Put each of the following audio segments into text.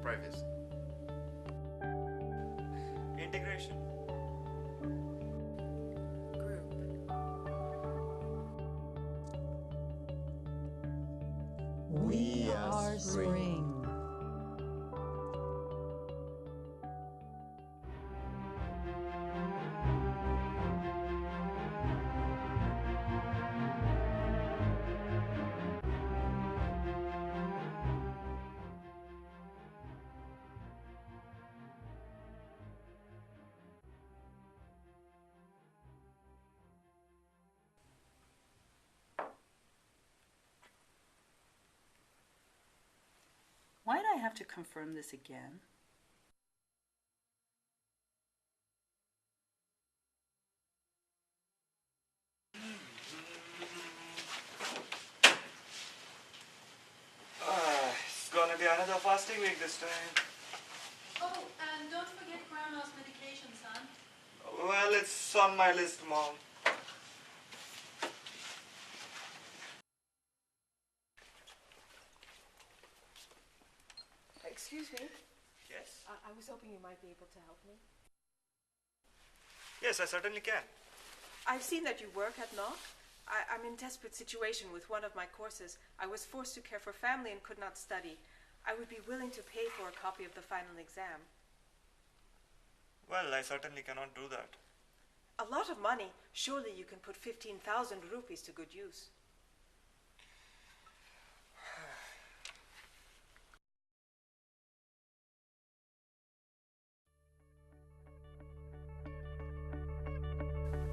privacy. Integration. Group. We are Spring. Why'd I have to confirm this again? It's gonna be another fasting week this time. Oh, and don't forget Grandma's medication, son. Well, it's on my list, Mom. Excuse me. Yes? I was hoping you might be able to help me. Yes, I certainly can. I've seen that you work at NOC. I'm in desperate situation with one of my courses. I was forced to care for family and could not study. I would be willing to pay for a copy of the final exam. Well, I certainly cannot do that. A lot of money. Surely you can put 15,000 rupees to good use.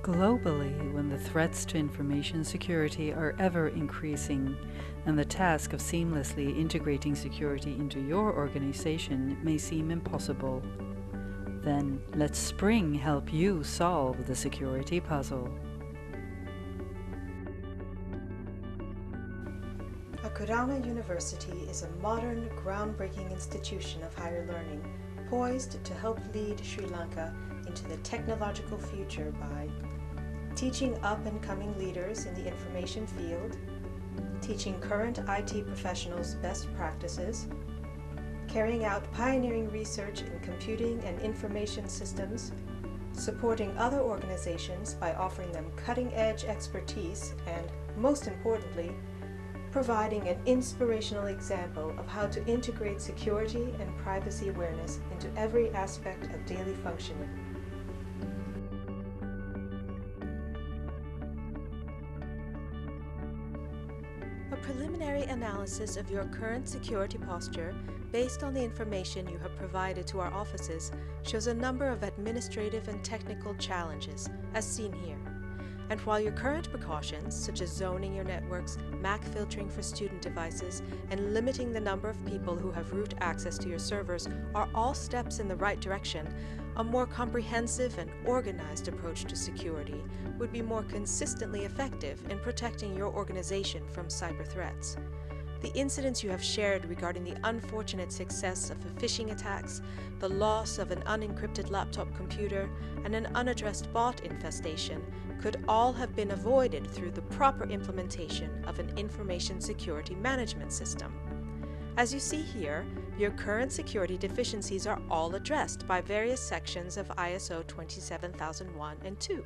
Globally, when the threats to information security are ever increasing and the task of seamlessly integrating security into your organization may seem impossible, then let Spring help you solve the security puzzle. Akurana University is a modern, groundbreaking institution of higher learning, poised to help lead Sri Lanka into the technological future by teaching up-and-coming leaders in the information field, teaching current IT professionals best practices, carrying out pioneering research in computing and information systems, supporting other organizations by offering them cutting-edge expertise, and, most importantly, providing an inspirational example of how to integrate security and privacy awareness into every aspect of daily functioning. A preliminary analysis of your current security posture, based on the information you have provided to our offices, shows a number of administrative and technical challenges, as seen here. And while your current precautions, such as zoning your networks, MAC filtering for student devices, and limiting the number of people who have root access to your servers, are all steps in the right direction, a more comprehensive and organized approach to security would be more consistently effective in protecting your organization from cyber threats. The incidents you have shared regarding the unfortunate success of phishing attacks, the loss of an unencrypted laptop computer, and an unaddressed bot infestation could all have been avoided through the proper implementation of an information security management system. As you see here, your current security deficiencies are all addressed by various sections of ISO 27001 and 2,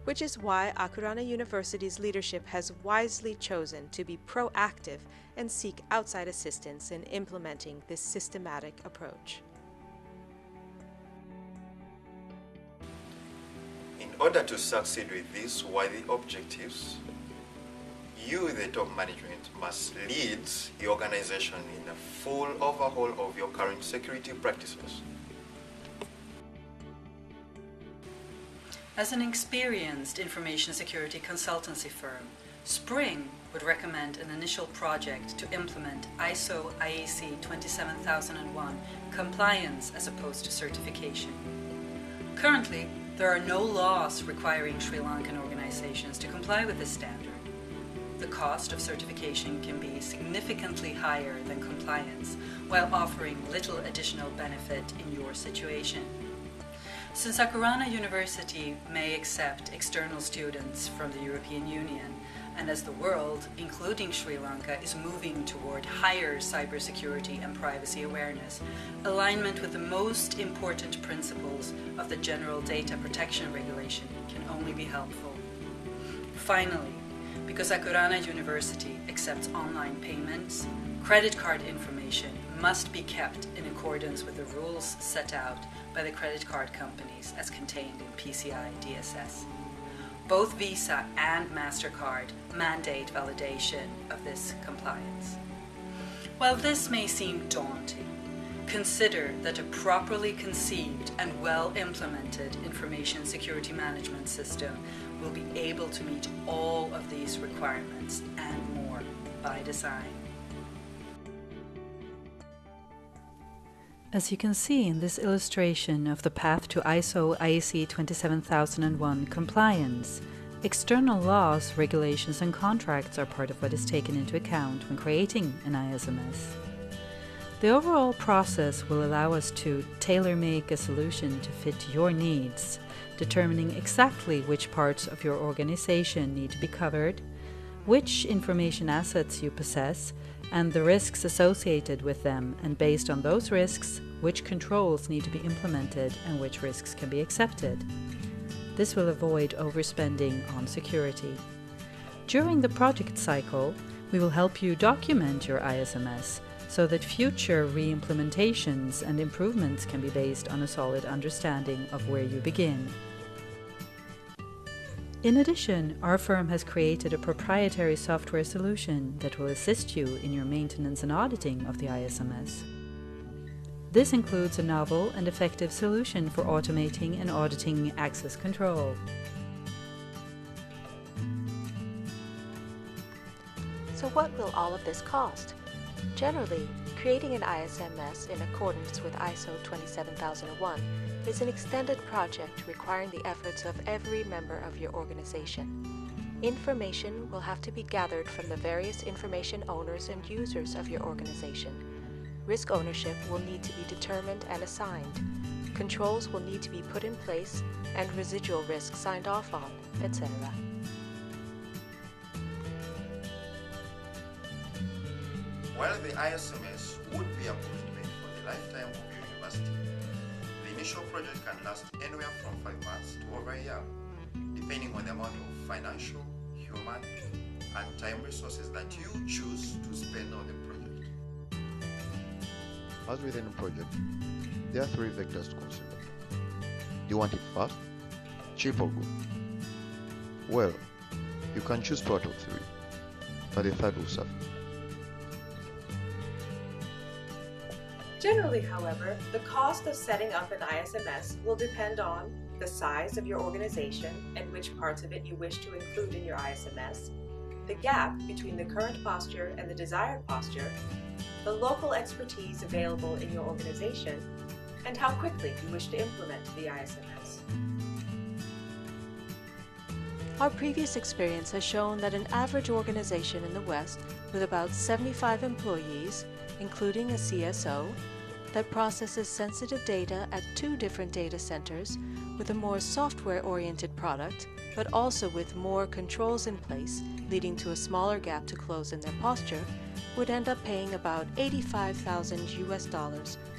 which is why Akurana University's leadership has wisely chosen to be proactive and seek outside assistance in implementing this systematic approach. In order to succeed with these worthy objectives, you, the top management, must lead the organization in a full overhaul of your current security practices. As an experienced information security consultancy firm, Spring would recommend an initial project to implement ISO IEC 27001 compliance as opposed to certification. Currently, there are no laws requiring Sri Lankan organizations to comply with this standard. The cost of certification can be significantly higher than compliance, while offering little additional benefit in your situation. Since Akurana University may accept external students from the European Union and as the world, including Sri Lanka, is moving toward higher cybersecurity and privacy awareness, alignment with the most important principles of the General Data Protection Regulation can only be helpful. Finally, because Akurana University accepts online payments, credit card information must be kept in accordance with the rules set out by the credit card companies as contained in PCI DSS. Both Visa and MasterCard mandate validation of this compliance. While this may seem daunting, consider that a properly conceived and well-implemented information security management system will be able to meet all of these requirements and more by design. As you can see in this illustration of the path to ISO IEC 27001 compliance, external laws, regulations and contracts are part of what is taken into account when creating an ISMS. The overall process will allow us to tailor-make a solution to fit your needs, determining exactly which parts of your organization need to be covered, which information assets you possess, and the risks associated with them, and based on those risks, which controls need to be implemented and which risks can be accepted. This will avoid overspending on security. During the project cycle, we will help you document your ISMS so that future re-implementations and improvements can be based on a solid understanding of where you begin. In addition, our firm has created a proprietary software solution that will assist you in your maintenance and auditing of the ISMS. This includes a novel and effective solution for automating and auditing access control. So what will all of this cost? Generally, creating an ISMS in accordance with ISO 27001 is an extended project requiring the efforts of every member of your organization. Information will have to be gathered from the various information owners and users of your organization. Risk ownership will need to be determined and assigned. Controls will need to be put in place and residual risk signed off on, etc. While the ISMS would be a commitment for the lifetime of your university, the initial project can last anywhere from 5 months to over a year, depending on the amount of financial, human, and time resources that you choose to spend on the project. As with any project, there are 3 vectors to consider. Do you want it fast, cheap or good? Well, you can choose 2 out of 3, but the third will suffer. Generally, however, the cost of setting up an ISMS will depend on the size of your organization and which parts of it you wish to include in your ISMS, the gap between the current posture and the desired posture, the local expertise available in your organization, and how quickly you wish to implement the ISMS. Our previous experience has shown that an average organization in the West with about 75 employees, including a CSO, that processes sensitive data at 2 different data centers with a more software-oriented product, but also with more controls in place, leading to a smaller gap to close in their posture, would end up paying about $85,000 US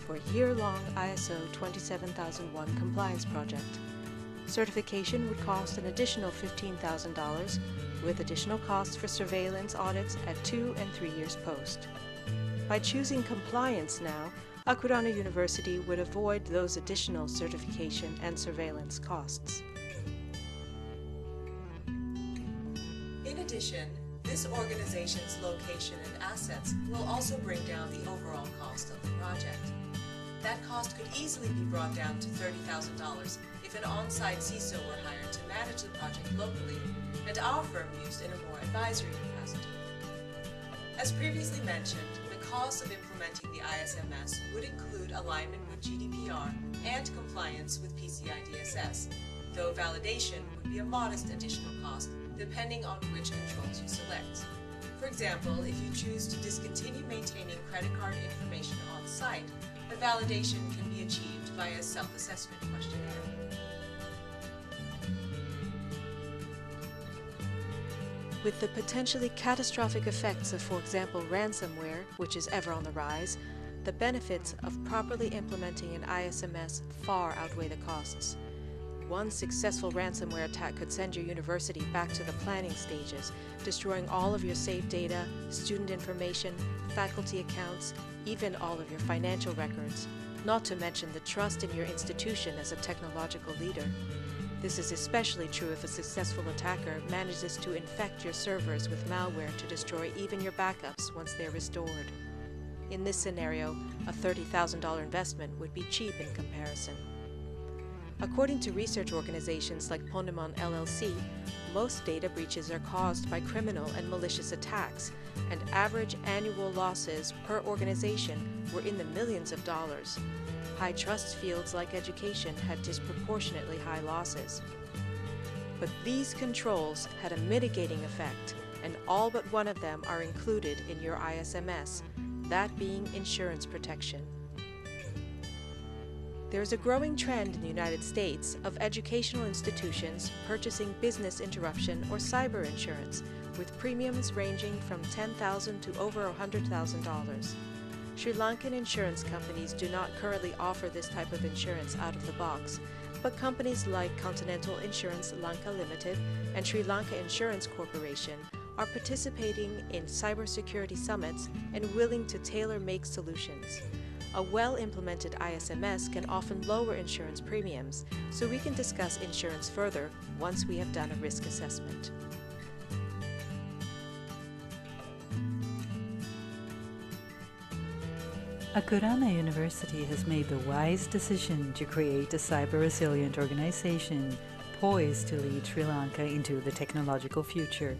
for a year-long ISO 27001 compliance project. Certification would cost an additional $15,000, with additional costs for surveillance audits at 2 and 3 years post. By choosing compliance now, Akurana University would avoid those additional certification and surveillance costs. In addition, this organization's location and assets will also bring down the overall cost of the project. That cost could easily be brought down to $30,000 if an on-site CISO were hired to manage the project locally and our firm used in a more advisory capacity. As previously mentioned, the cost of implementing the ISMS would include alignment with GDPR and compliance with PCI DSS, though validation would be a modest additional cost depending on which controls you select. For example, if you choose to discontinue maintaining credit card information on site, the validation can be achieved via a self-assessment questionnaire. With the potentially catastrophic effects of, for example, ransomware, which is ever on the rise, the benefits of properly implementing an ISMS far outweigh the costs. One successful ransomware attack could send your university back to the planning stages, destroying all of your saved data, student information, faculty accounts, even all of your financial records, not to mention the trust in your institution as a technological leader. This is especially true if a successful attacker manages to infect your servers with malware to destroy even your backups once they're restored. In this scenario, a $30,000 investment would be cheap in comparison. According to research organizations like Pondemon LLC, most data breaches are caused by criminal and malicious attacks, and average annual losses per organization were in the millions of dollars. High-trust fields like education had disproportionately high losses. But these controls had a mitigating effect, and all but one of them are included in your ISMS, that being insurance protection. There is a growing trend in the United States of educational institutions purchasing business interruption or cyber insurance, with premiums ranging from $10,000 to over $100,000. Sri Lankan insurance companies do not currently offer this type of insurance out of the box, but companies like Continental Insurance Lanka Limited and Sri Lanka Insurance Corporation are participating in cybersecurity summits and willing to tailor-make solutions. A well-implemented ISMS can often lower insurance premiums, so we can discuss insurance further once we have done a risk assessment. Akurana University has made the wise decision to create a cyber-resilient organization poised to lead Sri Lanka into the technological future.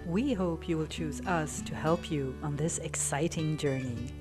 We hope you will choose us to help you on this exciting journey.